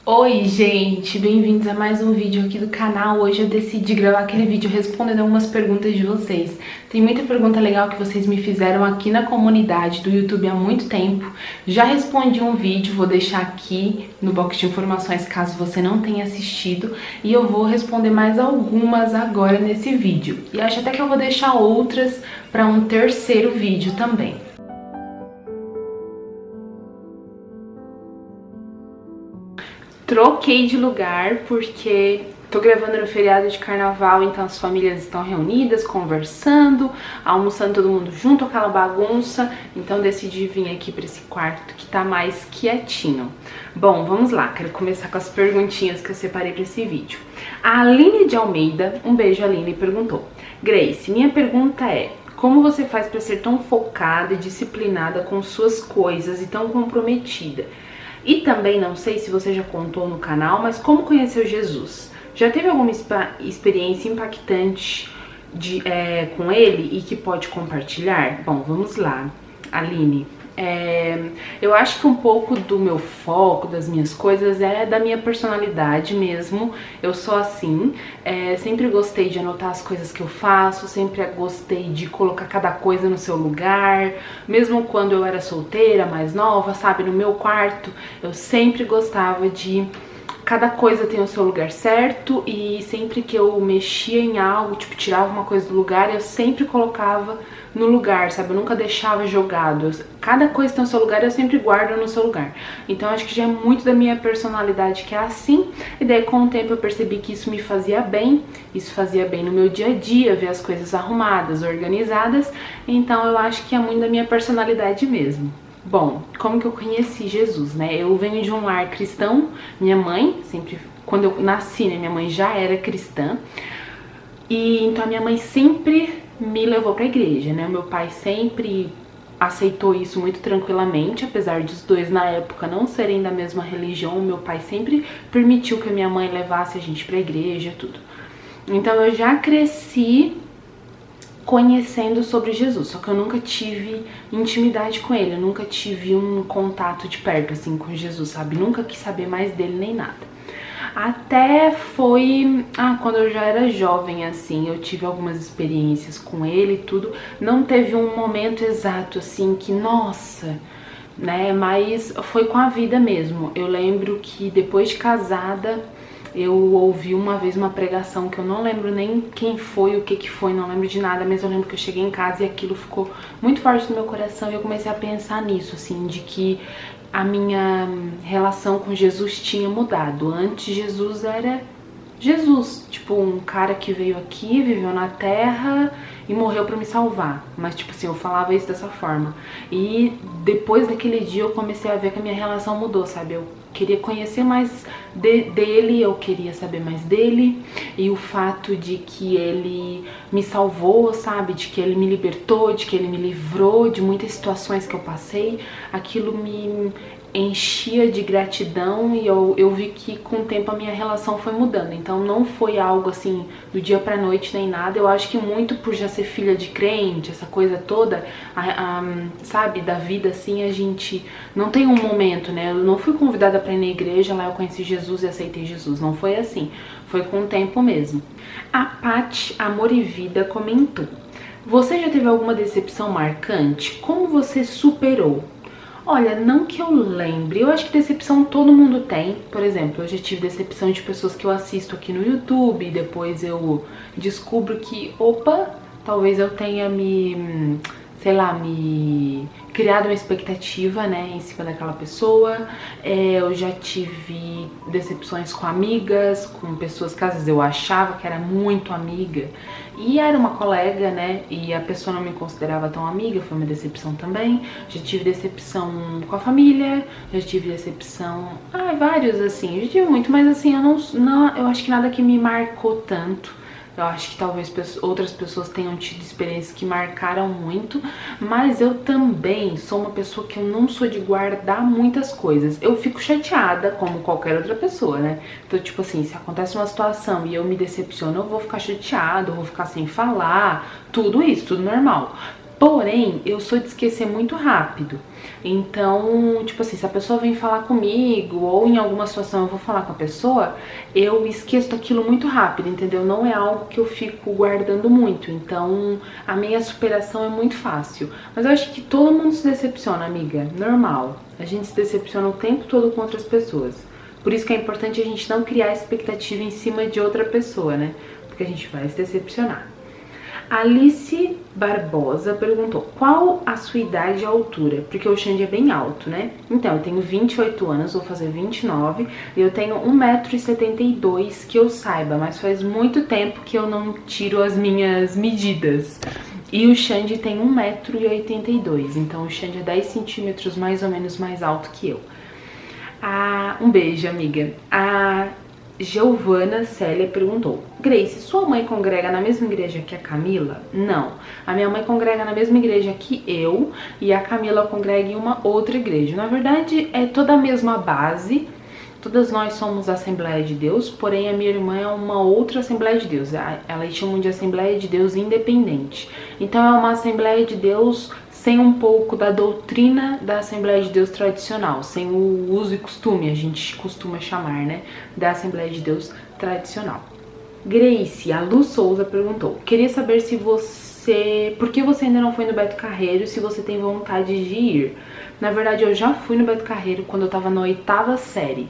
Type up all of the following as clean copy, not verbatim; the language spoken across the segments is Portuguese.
Oi gente, bem-vindos a mais um vídeo aqui do canal. Hoje eu decidi gravar aquele vídeo respondendo algumas perguntas de vocês. Tem muita pergunta legal que vocês me fizeram aqui na comunidade do YouTube há muito tempo. Já respondi um vídeo, vou deixar aqui no box de informações caso você não tenha assistido. E eu vou responder mais algumas agora nesse vídeo. E acho até que eu vou deixar outras para um terceiro vídeo também. Troquei de lugar porque tô gravando no feriado de carnaval, então as famílias estão reunidas, conversando, almoçando todo mundo junto, aquela bagunça. Então decidi vir aqui para esse quarto que tá mais quietinho. Bom, vamos lá, quero começar com as perguntinhas que eu separei para esse vídeo. A Aline de Almeida, um beijo Aline, perguntou: Grace, minha pergunta é: como você faz para ser tão focada e disciplinada com suas coisas e tão comprometida? E também, não sei se você já contou no canal, mas como conheceu Jesus? Já teve alguma experiência impactante com ele e que pode compartilhar? Bom, vamos lá, Aline. Eu acho que um pouco do meu foco, das minhas coisas, é da minha personalidade mesmo. Eu sou assim, sempre gostei de anotar as coisas que eu faço, sempre gostei de colocar cada coisa no seu lugar. Mesmo quando eu era solteira, mais nova, sabe, no meu quarto, eu sempre gostava de... Cada coisa tem o seu lugar certo, e sempre que eu mexia em algo, tipo, tirava uma coisa do lugar, eu sempre colocava no lugar, sabe? Eu nunca deixava jogado. Cada coisa tem o seu lugar e eu sempre guardo no seu lugar. Então acho que já é muito da minha personalidade que é assim. E daí com o tempo eu percebi que isso me fazia bem. Isso fazia bem no meu dia a dia, ver as coisas arrumadas, organizadas. Então eu acho que é muito da minha personalidade mesmo. Bom, como que eu conheci Jesus, né? Eu venho de um lar cristão. Minha mãe, sempre, quando eu nasci, né, minha mãe já era cristã. E então a minha mãe sempre me levou pra igreja, né? O meu pai sempre aceitou isso muito tranquilamente, apesar dos dois na época não serem da mesma religião. O meu pai sempre permitiu que a minha mãe levasse a gente pra igreja, tudo. Então eu já cresci conhecendo sobre Jesus, só que eu nunca tive intimidade com ele, eu nunca tive um contato de perto assim com Jesus, sabe? Nunca quis saber mais dele nem nada. Até foi... quando eu já era jovem, assim, eu tive algumas experiências com ele e tudo. Não teve um momento exato, assim, que, nossa, né? Mas foi com a vida mesmo. Eu lembro que depois de casada, eu ouvi uma vez uma pregação que eu não lembro nem quem foi, o que foi, não lembro de nada, mas eu lembro que eu cheguei em casa e aquilo ficou muito forte no meu coração e eu comecei a pensar nisso, assim, de que a minha relação com Jesus tinha mudado. Antes Jesus era Jesus, tipo um cara que veio aqui, viveu na terra e morreu pra me salvar. Mas tipo assim, eu falava isso dessa forma. E depois daquele dia eu comecei a ver que a minha relação mudou, sabe? Eu queria conhecer mais dele, eu queria saber mais dele. E o fato de que ele me salvou, sabe? De que ele me libertou, de que ele me livrou de muitas situações que eu passei, aquilo me enchia de gratidão e eu vi que com o tempo a minha relação foi mudando. Então não foi algo assim do dia pra noite nem nada. Eu acho que muito por já ser filha de crente, essa coisa toda, sabe, da vida assim, a gente não tem um momento, né? Eu não fui convidada pra ir na igreja, lá eu conheci Jesus e aceitei Jesus. Não foi assim, foi com o tempo mesmo. A Paty Amor e Vida comentou: você já teve alguma decepção marcante? Como você superou? Olha, não que eu lembre, eu acho que decepção todo mundo tem. Por exemplo, eu já tive decepção de pessoas que eu assisto aqui no YouTube, depois eu descubro que, opa, talvez eu tenha sei lá, me criado uma expectativa, né, em cima daquela pessoa. Eu já tive decepções com amigas, com pessoas que às vezes eu achava que era muito amiga e era uma colega, né, e a pessoa não me considerava tão amiga, foi uma decepção também. Já tive decepção com a família, já tive decepção, vários assim, já tive muito, mas assim, eu acho que nada que me marcou tanto. Eu acho que talvez outras pessoas tenham tido experiências que marcaram muito, mas eu também sou uma pessoa que eu não sou de guardar muitas coisas. Eu fico chateada, como qualquer outra pessoa, né? Então, tipo assim, se acontece uma situação e eu me decepciono, eu vou ficar chateada, eu vou ficar sem falar, tudo isso, tudo normal. Porém, eu sou de esquecer muito rápido. Então, tipo assim, se a pessoa vem falar comigo ou em alguma situação eu vou falar com a pessoa, eu esqueço aquilo muito rápido, entendeu? Não é algo que eu fico guardando muito, então a minha superação é muito fácil. Mas eu acho que todo mundo se decepciona, amiga, normal. A gente se decepciona o tempo todo com outras pessoas. Por isso que é importante a gente não criar expectativa em cima de outra pessoa, né? Porque a gente vai se decepcionar. Alice Barbosa perguntou, qual a sua idade e altura? Porque o Xande é bem alto, né? Então, eu tenho 28 anos, vou fazer 29, e eu tenho 1,72 m que eu saiba, mas faz muito tempo que eu não tiro as minhas medidas. E o Xande tem 1,82 m, então o Xande é 10 centímetros mais ou menos mais alto que eu. Um beijo, amiga. A Giovana Célia perguntou, Grace, sua mãe congrega na mesma igreja que a Camila? Não, a minha mãe congrega na mesma igreja que eu e a Camila congrega em uma outra igreja. Na verdade, é toda a mesma base, todas nós somos a Assembleia de Deus, porém a minha irmã é uma outra Assembleia de Deus, elas chamam de Assembleia de Deus Independente. Então é uma Assembleia de Deus sem um pouco da doutrina da Assembleia de Deus tradicional, sem o uso e costume, a gente costuma chamar, né, da Assembleia de Deus tradicional. Grace, a Lu Souza perguntou, queria saber se você, por que você ainda não foi no Beto Carreiro, se você tem vontade de ir? Na verdade, eu já fui no Beto Carreiro quando eu tava na 8ª série.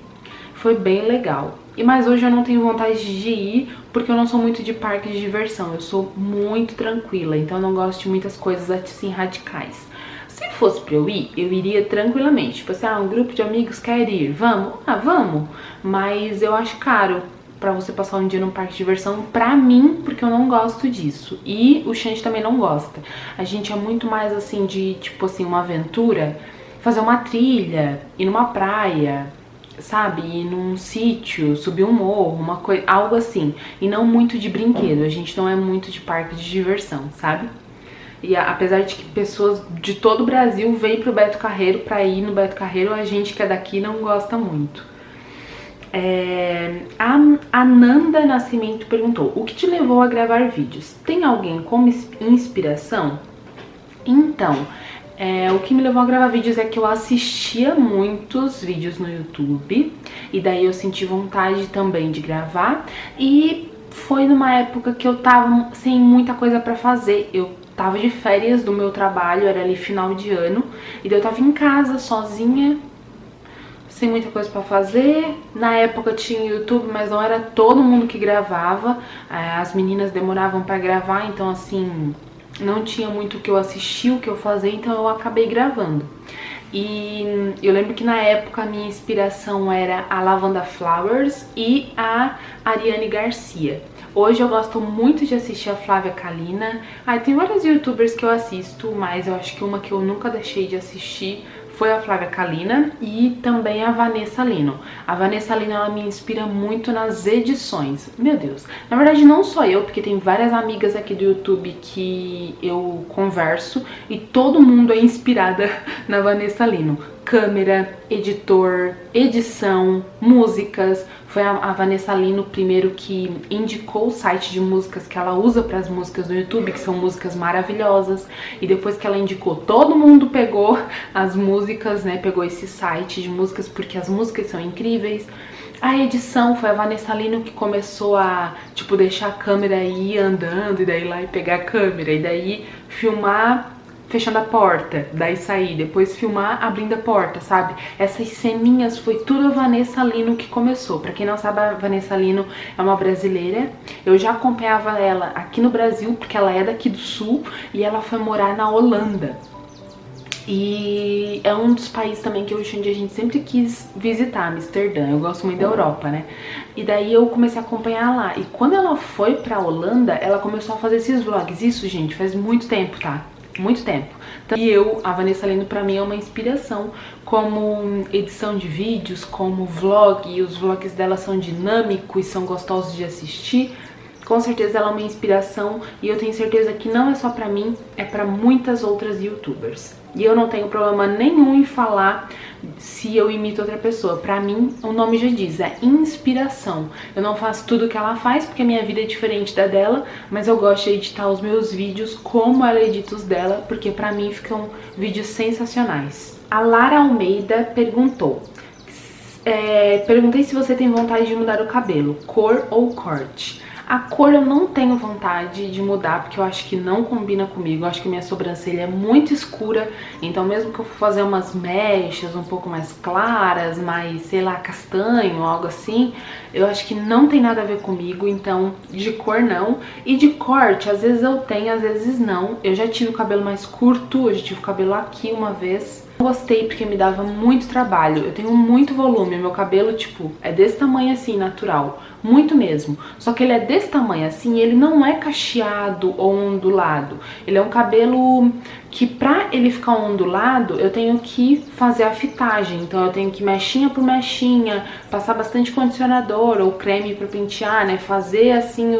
Foi bem legal. Mas hoje eu não tenho vontade de ir porque eu não sou muito de parque de diversão. Eu sou muito tranquila, então eu não gosto de muitas coisas assim radicais. Se fosse pra eu ir, eu iria tranquilamente. Tipo assim, um grupo de amigos quer ir, vamos? Vamos. Mas eu acho caro pra você passar um dia num parque de diversão pra mim, porque eu não gosto disso. E o Xande também não gosta. A gente é muito mais assim de, tipo assim, uma aventura, fazer uma trilha, ir numa praia, sabe, ir num sítio, subir um morro, uma coisa, algo assim, e não muito de brinquedo. A gente não é muito de parque de diversão, sabe? E apesar de que pessoas de todo o Brasil vêm pro Beto Carreiro pra ir no Beto Carreiro, a gente que é daqui não gosta muito. A Nanda Nascimento perguntou, o que te levou a gravar vídeos? Tem alguém como inspiração? Então, o que me levou a gravar vídeos é que eu assistia muitos vídeos no YouTube e daí eu senti vontade também de gravar, e foi numa época que eu tava sem muita coisa pra fazer. Eu tava de férias do meu trabalho, era ali final de ano, e daí eu tava em casa sozinha, sem muita coisa pra fazer. Na época tinha YouTube, mas não era todo mundo que gravava, as meninas demoravam pra gravar, então assim, não tinha muito o que eu assistir, o que eu fazer, então eu acabei gravando. E eu lembro que na época a minha inspiração era a Lavanda Flowers e a Ariane Garcia. Hoje eu gosto muito de assistir a Flávia Kalina. Tem vários youtubers que eu assisto, mas eu acho que uma que eu nunca deixei de assistir foi a Flávia Kalina e também a Vanessa Lino. A Vanessa Lino, ela me inspira muito nas edições. Meu Deus, na verdade não só eu, porque tem várias amigas aqui do YouTube que eu converso e todo mundo é inspirada na Vanessa Lino. Câmera, editor, edição, músicas. Foi a Vanessa Lino primeiro que indicou o site de músicas que ela usa para as músicas do YouTube, que são músicas maravilhosas. E depois que ela indicou, todo mundo pegou as músicas, né? Pegou esse site de músicas porque as músicas são incríveis. A edição foi a Vanessa Lino que começou a, tipo, deixar a câmera ir andando e daí ir lá e pegar a câmera e daí filmar fechando a porta, daí sair, depois filmar abrindo a porta, sabe? Essas ceninhas foi tudo a Vanessa Lino que começou. Pra quem não sabe, a Vanessa Lino é uma brasileira. Eu já acompanhava ela aqui no Brasil, porque ela é daqui do Sul, e ela foi morar na Holanda. E é um dos países também que hoje em dia a gente sempre quis visitar, Amsterdã. Eu gosto muito da Europa, né? E daí eu comecei a acompanhar lá. E quando ela foi pra Holanda, ela começou a fazer esses vlogs. Isso, gente, faz muito tempo, tá? Muito tempo. E a Vanessa Lino pra mim é uma inspiração como edição de vídeos, como vlog, e os vlogs dela são dinâmicos, são gostosos de assistir. Com certeza ela é uma inspiração e eu tenho certeza que não é só pra mim, é pra muitas outras youtubers. E eu não tenho problema nenhum em falar se eu imito outra pessoa. Pra mim, o nome já diz, é inspiração. Eu não faço tudo que ela faz, porque a minha vida é diferente da dela, mas eu gosto de editar os meus vídeos como ela edita os dela, porque pra mim ficam vídeos sensacionais. A Lara Almeida perguntou: perguntei se você tem vontade de mudar o cabelo, cor ou corte. A cor eu não tenho vontade de mudar, porque eu acho que não combina comigo. Eu acho que minha sobrancelha é muito escura, então mesmo que eu for fazer umas mechas um pouco mais claras, mais, sei lá, castanho, algo assim, eu acho que não tem nada a ver comigo, então de cor não. E de corte, às vezes eu tenho, às vezes não. Eu já tive o cabelo mais curto, eu já tive o cabelo aqui uma vez. Gostei porque me dava muito trabalho, eu tenho muito volume, meu cabelo, tipo, é desse tamanho assim, natural, muito mesmo. Só que ele é desse tamanho assim, ele não é cacheado ou ondulado. Ele é um cabelo que pra ele ficar ondulado, eu tenho que fazer a fitagem. Então eu tenho que mechinha por mechinha, passar bastante condicionador ou creme pra pentear, né, fazer assim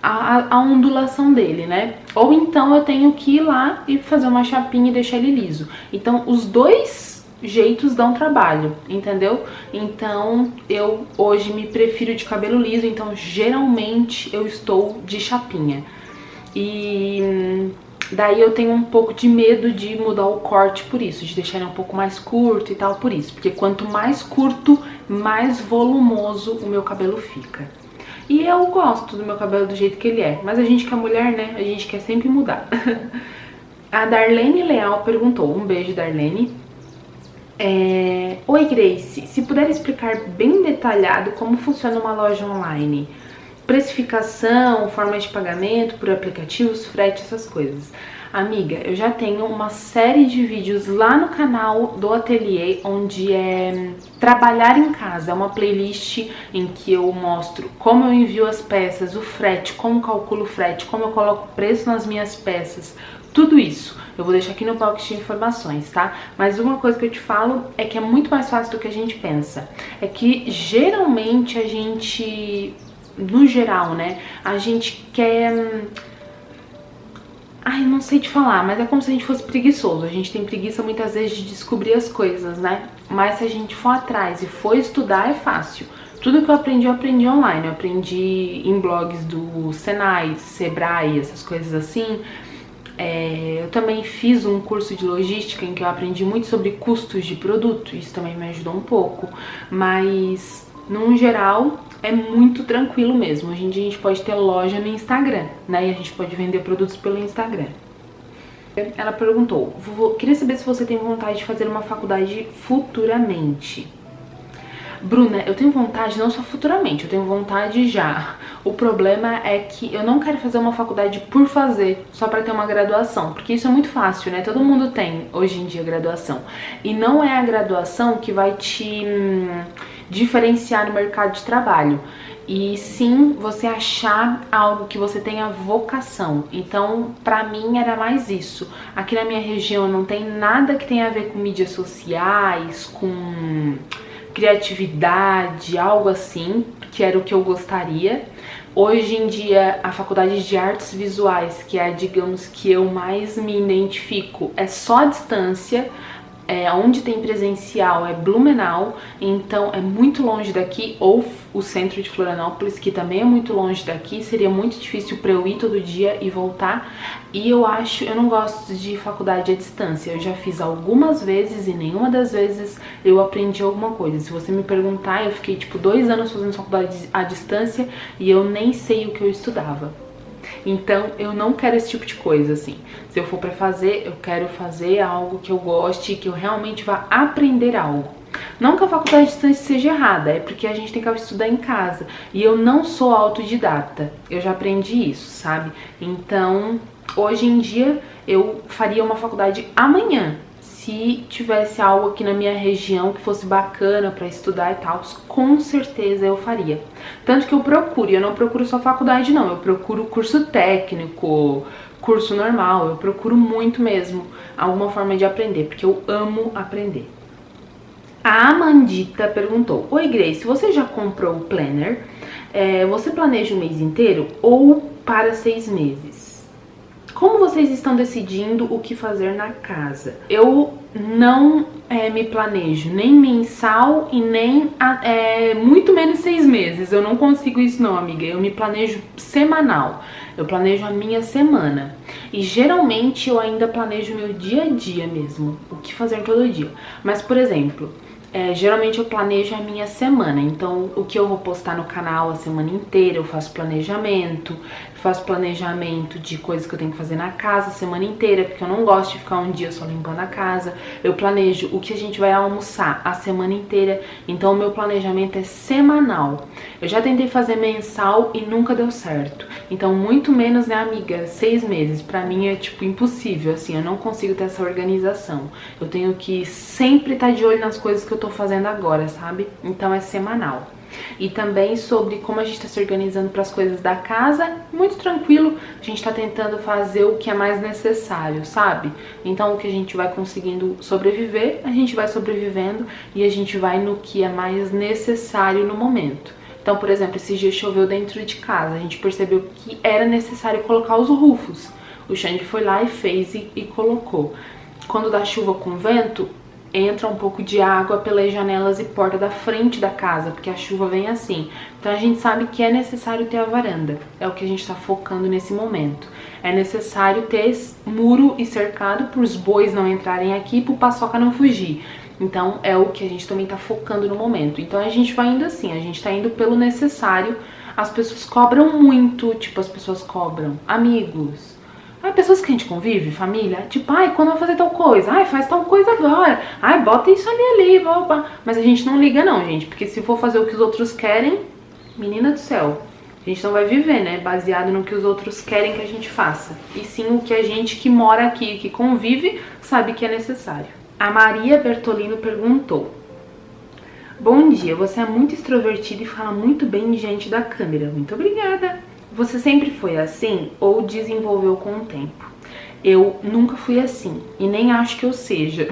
a ondulação dele, né? Ou então eu tenho que ir lá e fazer uma chapinha e deixar ele liso. Então os dois jeitos dão trabalho, entendeu? Então eu hoje me prefiro de cabelo liso, então geralmente eu estou de chapinha. E daí eu tenho um pouco de medo de mudar o corte por isso, de deixar ele um pouco mais curto e tal por isso. Porque quanto mais curto, mais volumoso o meu cabelo fica. E eu gosto do meu cabelo do jeito que ele é, mas a gente que é mulher, né, a gente quer sempre mudar. A Darlene Leal perguntou, um beijo, Darlene. Oi, Grace, se puder explicar bem detalhado como funciona uma loja online, precificação, forma de pagamento por aplicativos, frete, essas coisas. Amiga, eu já tenho uma série de vídeos lá no canal do Ateliê, onde é trabalhar em casa. É uma playlist em que eu mostro como eu envio as peças, o frete, como calculo o frete, como eu coloco preço nas minhas peças, tudo isso. Eu vou deixar aqui no box de informações, tá? Mas uma coisa que eu te falo é que é muito mais fácil do que a gente pensa. É que geralmente a gente, no geral, né, a gente quer... Ai, não sei te falar, mas é como se a gente fosse preguiçoso. A gente tem preguiça muitas vezes de descobrir as coisas, né? Mas se a gente for atrás e for estudar, é fácil. Tudo que eu aprendi online. Eu aprendi em blogs do Senai, Sebrae, essas coisas assim. Eu também fiz um curso de logística em que eu aprendi muito sobre custos de produto. Isso também me ajudou um pouco. Mas, no geral, é muito tranquilo mesmo. Hoje em dia a gente pode ter loja no Instagram, né? E a gente pode vender produtos pelo Instagram. Ela perguntou, queria saber se você tem vontade de fazer uma faculdade futuramente. Bruna, eu tenho vontade não só futuramente, eu tenho vontade já. O problema é que eu não quero fazer uma faculdade por fazer, só pra ter uma graduação, porque isso é muito fácil, né? Todo mundo tem hoje em dia graduação. E não é a graduação que vai te diferenciar no mercado de trabalho. E sim, você achar algo que você tenha vocação. Então, pra mim era mais isso. Aqui na minha região não tem nada que tenha a ver com mídias sociais, com criatividade, algo assim, que era o que eu gostaria. Hoje em dia, a faculdade de artes visuais, que é, digamos, que eu mais me identifico, é só à distância. Onde tem presencial é Blumenau, então é muito longe daqui, ou o centro de Florianópolis, que também é muito longe daqui, seria muito difícil para eu ir todo dia e voltar. E eu não gosto de faculdade à distância. Eu já fiz algumas vezes e nenhuma das vezes eu aprendi alguma coisa. Se você me perguntar, eu fiquei tipo 2 anos fazendo faculdade à distância e eu nem sei o que eu estudava. Então eu não quero esse tipo de coisa, assim. Se eu for pra fazer, eu quero fazer algo que eu goste, que eu realmente vá aprender algo. Não que a faculdade de distância seja errada, é porque a gente tem que estudar em casa. E eu não sou autodidata, eu já aprendi isso, sabe? Então, hoje em dia, eu faria uma faculdade amanhã. Se tivesse algo aqui na minha região que fosse bacana pra estudar e tal, com certeza eu faria. Tanto que eu não procuro só faculdade não, eu procuro curso técnico, curso normal, eu procuro muito mesmo alguma forma de aprender, porque eu amo aprender. A Amandita perguntou, oi Grace, você já comprou o planner? Você planeja o mês inteiro ou para 6 meses? Como vocês estão decidindo o que fazer na casa? Eu não me planejo nem mensal e nem muito menos 6 meses. Eu não consigo isso não, amiga. Eu me planejo semanal. Eu planejo a minha semana. E geralmente eu ainda planejo meu dia a dia mesmo, o que fazer todo dia. Mas, por exemplo, geralmente eu planejo a minha semana. Então, o que eu vou postar no canal a semana inteira, eu faço planejamento de coisas que eu tenho que fazer na casa a semana inteira, porque eu não gosto de ficar um dia só limpando a casa. Eu planejo o que a gente vai almoçar a semana inteira, então o meu planejamento é semanal. Eu já tentei fazer mensal e nunca deu certo, então muito menos, né, amiga, 6 meses, pra mim é tipo impossível, assim, eu não consigo ter essa organização. Eu tenho que sempre estar de olho nas coisas que eu tô fazendo agora, sabe? Então é semanal. E também sobre como a gente tá se organizando para as coisas da casa, muito tranquilo, a gente tá tentando fazer o que é mais necessário, sabe? Então o que a gente vai conseguindo sobreviver, a gente vai sobrevivendo e a gente vai no que é mais necessário no momento. Então, por exemplo, esses dias choveu dentro de casa, a gente percebeu que era necessário colocar os rufos. O Xande foi lá e fez e colocou. Quando dá chuva com vento, entra um pouco de água pelas janelas e porta da frente da casa, porque a chuva vem assim. Então a gente sabe que é necessário ter a varanda, é o que a gente está focando nesse momento. É necessário ter muro e cercado para os bois não entrarem aqui e para o paçoca não fugir. Então é o que a gente também está focando no momento. Então a gente vai indo assim, a gente está indo pelo necessário. As pessoas cobram muito, tipo, as pessoas cobram amigos, pessoas que a gente convive, família, tipo, ai, quando vai fazer tal coisa? Ai, faz tal coisa agora. Ai, bota isso ali, opa. Mas a gente não liga não, gente, porque se for fazer o que os outros querem, menina do céu, a gente não vai viver, né, baseado no que os outros querem que a gente faça. E sim o que a gente que mora aqui, que convive, sabe que é necessário. A Maria Bertolino perguntou: bom dia, você é muito extrovertida e fala muito bem diante da câmera. Muito obrigada. Você sempre foi assim ou desenvolveu com o tempo? Eu nunca fui assim e nem acho que eu seja,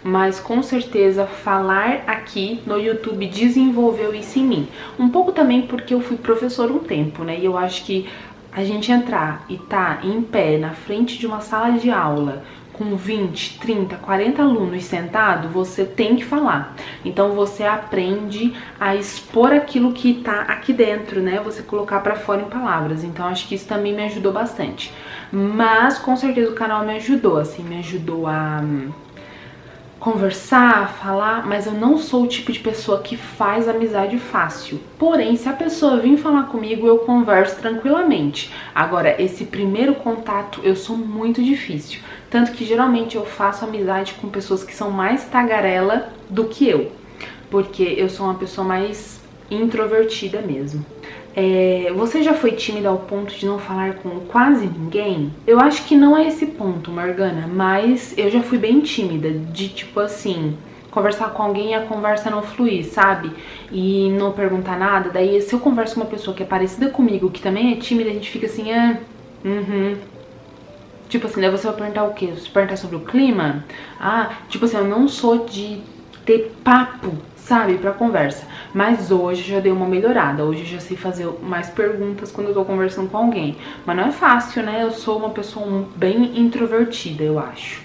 mas com certeza falar aqui no YouTube desenvolveu isso em mim. Um pouco também porque eu fui professora um tempo, né? E eu acho que a gente entrar e tá em pé na frente de uma sala de aula com 20, 30, 40 alunos sentados, você tem que falar. Então você aprende a expor aquilo que tá aqui dentro, né? Você colocar pra fora em palavras. Então acho que isso também me ajudou bastante. Mas com certeza o canal me ajudou, assim, me ajudou a conversar, falar, mas eu não sou o tipo de pessoa que faz amizade fácil. Porém, se a pessoa vir falar comigo, eu converso tranquilamente. Agora, esse primeiro contato, eu sou muito difícil. Tanto que geralmente eu faço amizade com pessoas que são mais tagarela do que eu. Porque eu sou uma pessoa mais introvertida mesmo. Você já foi tímida ao ponto de não falar com quase ninguém? Eu acho que não é esse ponto, Morgana, mas eu já fui bem tímida, de tipo assim, conversar com alguém e a conversa não fluir, sabe? E não perguntar nada. Daí se eu converso com uma pessoa que é parecida comigo, que também é tímida, a gente fica assim, tipo assim, daí você vai perguntar o quê? Você perguntar sobre o clima? Tipo assim, eu não sou de ter papo, sabe, pra conversa. Mas hoje já dei uma melhorada. Hoje eu já sei fazer mais perguntas quando eu tô conversando com alguém. Mas não é fácil, né? Eu sou uma pessoa bem introvertida, eu acho.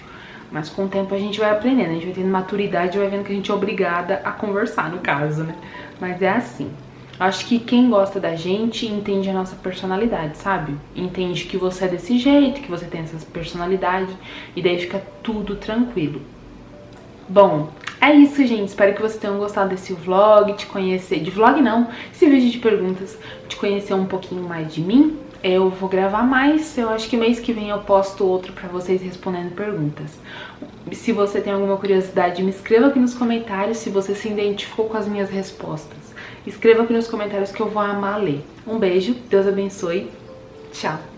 Mas com o tempo a gente vai aprendendo, a gente vai tendo maturidade e vai vendo que a gente é obrigada a conversar, no caso, né? Mas é assim. Acho que quem gosta da gente entende a nossa personalidade, sabe? Entende que você é desse jeito, que você tem essa personalidade. E daí fica tudo tranquilo. Bom, é isso, gente. Espero que vocês tenham gostado desse vlog, te conhecer... De vlog não, esse vídeo de perguntas, te conhecer um pouquinho mais de mim. Eu vou gravar mais, eu acho que mês que vem eu posto outro pra vocês respondendo perguntas. Se você tem alguma curiosidade, me escreva aqui nos comentários se você se identificou com as minhas respostas. Escreva aqui nos comentários que eu vou amar ler. Um beijo, Deus abençoe, tchau!